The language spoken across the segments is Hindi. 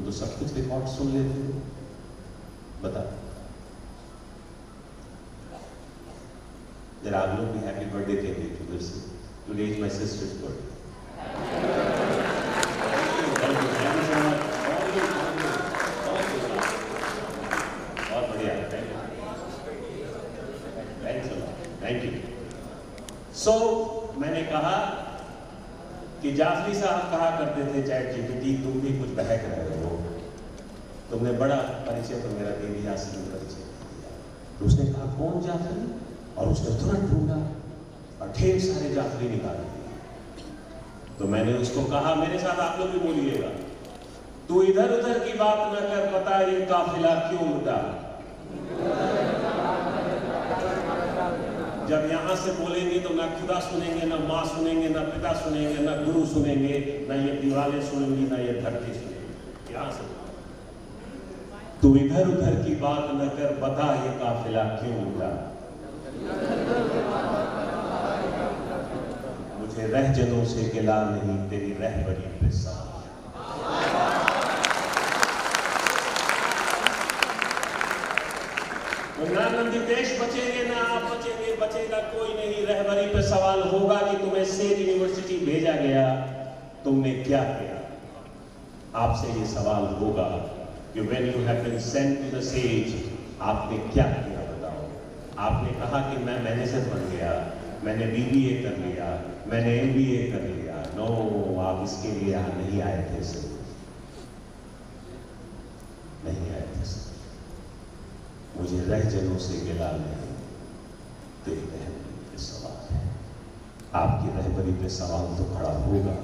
तो सब कुछ रिकॉर्ड सुन लेते हो, बता। जरा आप लोग भी हैप्पी बर्थडे कहते हैं उधर से। Today is my sister's birthday. बहुत बढ़िया, थैंक यू। सो मैंने कहा कि जाफरी साहब कहा करते थे चैट जीपीटी तुम भी कुछ बहक रहे हो, तुमने बड़ा परिचय तो मेरा दे दिया, असली परिचय। तो उसने कहा कौन जाफरी, और उसने तुरंत ढूंढा और ढेर सारे जाफरी निकाल दिए। तो मैंने उसको कहा मेरे साथ आप लोग भी बोलिएगा, तू इधर उधर की बात न कर, बता ये काफिला क्यों लुटा। जब यहां से बोलेंगे तो ना खुदा सुनेंगे, ना माँ सुनेंगे, ना पिता सुनेंगे, ना गुरु सुनेंगे, ना ये दीवारें सुनेंगी, ना ये धरती सुनेंगी। यहां से तू इधर उधर की बात न कर, बता ये काफिला क्यों लुटा। मुझे रहजनों से गिला नहीं, तेरी रहबरी पे सवाल। ना नंदितेश बचेंगे, ना आप बचेंगे, बचेगा कोई नहीं। रहबरी पे सवाल होगा कि तुम्हें सेज यूनिवर्सिटी भेजा गया, तुमने क्या किया। आपसे ये सवाल होगा कि when you have been sent to the sage, आपने क्या किया बताओ। आपने कहा कि मैं मैनेजर बन गया, मैंने BBA कर लिया, मैंने MBA कर लिया। नो, आप इसके लिए यहाँ नहीं आए थे सर, नहीं आए थे सर। मुझे रहजनों से गिला नहीं, तेरी रहबरी पे सवाल है। आपकी रहबरी पे सवाल तो खड़ा होगा।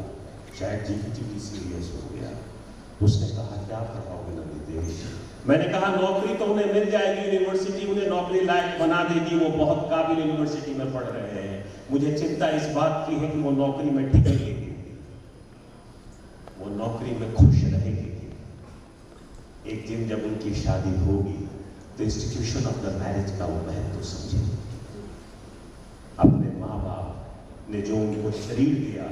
शायद जीपीटी भी सीरियस हो गया। उसने कहा क्या पढ़ाओगे नंदितेश। मैंने कहा नौकरी तो उन्हें मिल जाएगी, यूनिवर्सिटी उन्हें नौकरी लायक बना देगी, वो बहुत काबिल यूनिवर्सिटी में पढ़ रहे हैं। मुझे चिंता इस बात की है कि वो नौकरी में टिकेगी, वो नौकरी में खुश रहेगी। एक दिन जब उनकी शादी होगी तो इंस्टीट्यूशन ऑफ द मैरिज का वो महत्व तो समझेगी। अपने माँ बाप ने जो उनको शरीर दिया,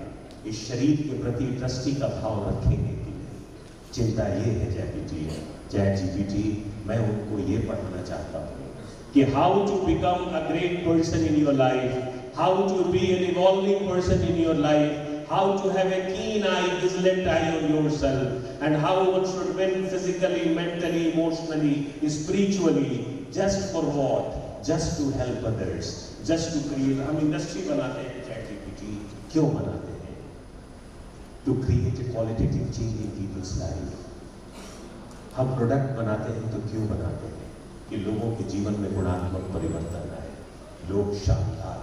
इस शरीर के प्रति ट्रस्टी का भाव रखेंगे कि नहीं। चिंता ये है चैट जीपीटी, मैं उनको ये पढ़ाना चाहता हूँ कि how to become a great person in your life, how to be an evolving person in your life, how to have a keen eye, vigilant eye on yourself, and how one should win physically, mentally, emotionally, spiritually, just for what? Just to help others, just to create. हम इंडस्ट्री बनाते हैं चैट जीपीटी, क्यों बनाते हैं? To create a qualitative change in people's life. हम प्रोडक्ट बनाते हैं तो क्यों बनाते हैं? कि लोगों के जीवन में गुणात्मक परिवर्तन आए, लोग शानदार।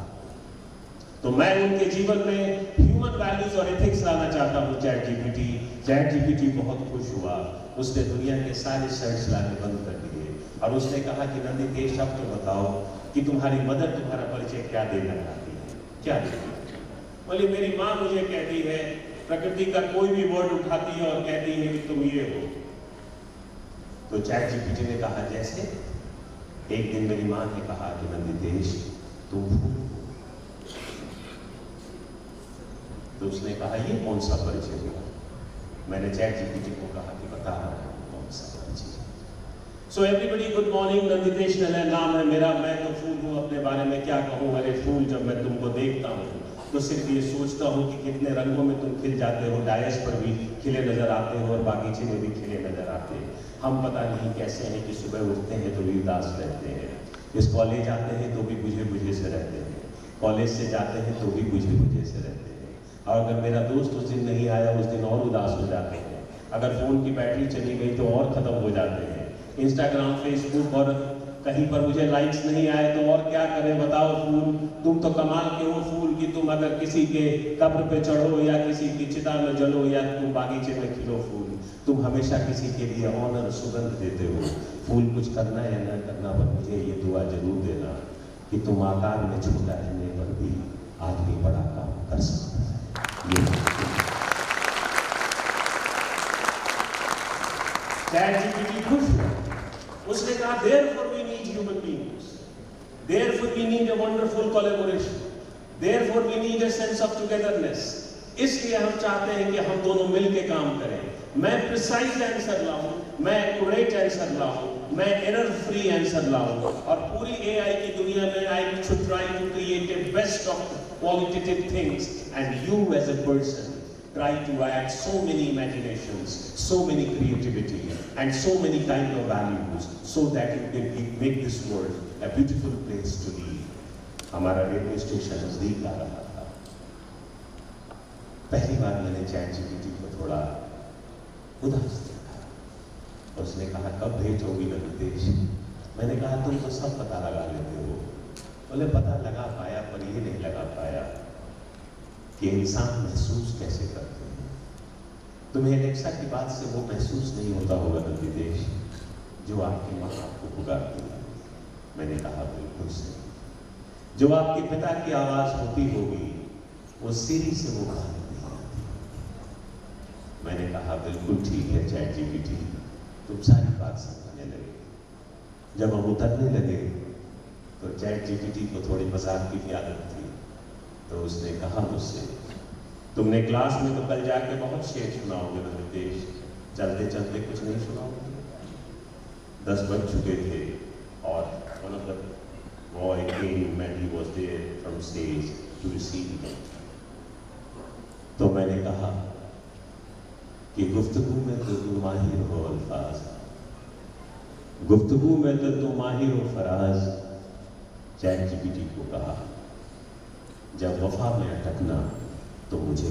तो मैं उनके जीवन में ह्यूमन वैल्यूज और एथिक्स लाना चाहता हूँ चैट जीपीटी बहुत खुश हुआ। उसने दुनिया के सारे सर्च लाने बंद कर दिए और उसने कहा कि नंदितेश अब तो बताओ कि तुम्हारी मदर तुम्हारा परिचय क्या देना चाहती है, क्या देती है। बोले मेरी माँ मुझे कहती है, प्रकृति का कोई भी वर्ड उठाती है और कहती है कि तुम ये हो। तो चैट जीपीटी ने कहा जैसे। एक दिन मेरी माँ ने कहा कि नंदितेश तुम हो। तो उसने कहा ये कौन सा परिचय हुआ। मैंने चैट जीपीटी को कहा कि बता रहा हूँ कौन सा परिचय। सो एवरीबडी गुड मॉर्निंग, नंदितेश नलय नाम है मेरा। मैं तो फूल हूँ, अपने बारे में क्या कहूँ। अरे फूल, जब मैं तुमको देखता हूँ तो सिर्फ ये सोचता हूँ कि कितने रंगों में तुम खिल जाते हो। डायस पर भी खिले नजर आते हो और बागीचे में भी खिले नजर आते हैं। हम पता नहीं कैसे हैं कि सुबह उठते हैं तो भी उदास रहते हैं, इस कॉलेज आते हैं तो भी बुझे बुझे से रहते हैं, कॉलेज से जाते हैं तो भी बुझे बुझे से रहते हैं। और अगर मेरा दोस्त उस दिन नहीं आया, उस दिन और उदास हो जाते हैं। अगर फ़ोन की बैटरी चली गई तो और ख़त्म हो जाते हैं। इंस्टाग्राम, फेसबुक और कहीं पर मुझे लाइक्स नहीं आए तो और क्या करें बताओ फूल। तुम तो कमाल के हो फूल कि तुम अगर किसी के कब्र पे चढ़ो या किसी की चिता में जलो या तुम बागीचे में खिलो फूल, तुम हमेशा किसी के लिए ऑनर सुगंध देते हो। फूल कुछ करना या न करना, पर मुझे ये दुआ जरूर देना कि तुम आकार में छोटा रहने पर भी आदमी बड़ा काम कर सकता है। चैट जीपीटी खुश हुआ। उसने कहा therefore we need human beings, therefore we need a wonderful collaboration, therefore we need a sense of togetherness, इसलिए हम चाहते हैं कि हम दोनों मिलकर काम करें। मैं प्रिसाइज आंसर लाऊं, मैं एक्यूरेट आंसर लाऊं, मैं एरर फ्री आंसर लाऊं, और पूरी एआई की दुनिया में I should try to create a best of qualitative things, and you as a person try to add so many imaginations, so many creativity, and so many kind of values, so that you can make this world a beautiful place to live. हमारा रेडियो स्टेशन नजदीक आ रहा था। पहली बार मैंने ChatGPT को थोड़ा उदास देखा। उसने कहा कब भेंट होगी रवितेश? मैंने कहा तुम तो सब पता लगा लेते हो। बोले पता लगा पाया, पर ये नहीं लगा पाया कि इंसान महसूस कैसे करते हैं। तुम्हें एलेक्सा की बात से वो महसूस नहीं होता होगा रवितेश जो आपकी माँ आपको पुकारती है। मैंने कहा बिल्कुल सही। जो आपके पिता की आवाज होती होगी वो सीरी से वो बात नहीं आती। मैंने कहा बिल्कुल ठीक है ChatGPT, तुम सारी बात समझने लगे। जब हम उतरने लगे तो ChatGPT को थोड़ी मजाक की भी आदत थी, तो उसने कहा मुझसे, तुमने क्लास में तो कल जाके बहुत शेर सुनाओगे रवितेश, चलते चलते कुछ नहीं सुनाओगे? 10 बज चुके थे और one of the boy came and he was there from stage to receive me. तो मैंने कहा कि गुफ्तगू में तो तुम माहिर हो अल्फाज, गुफ्तगू में तो तुम माहिर हो फराज। ChatGPT को कहा जब वफा में अटकना तो मुझे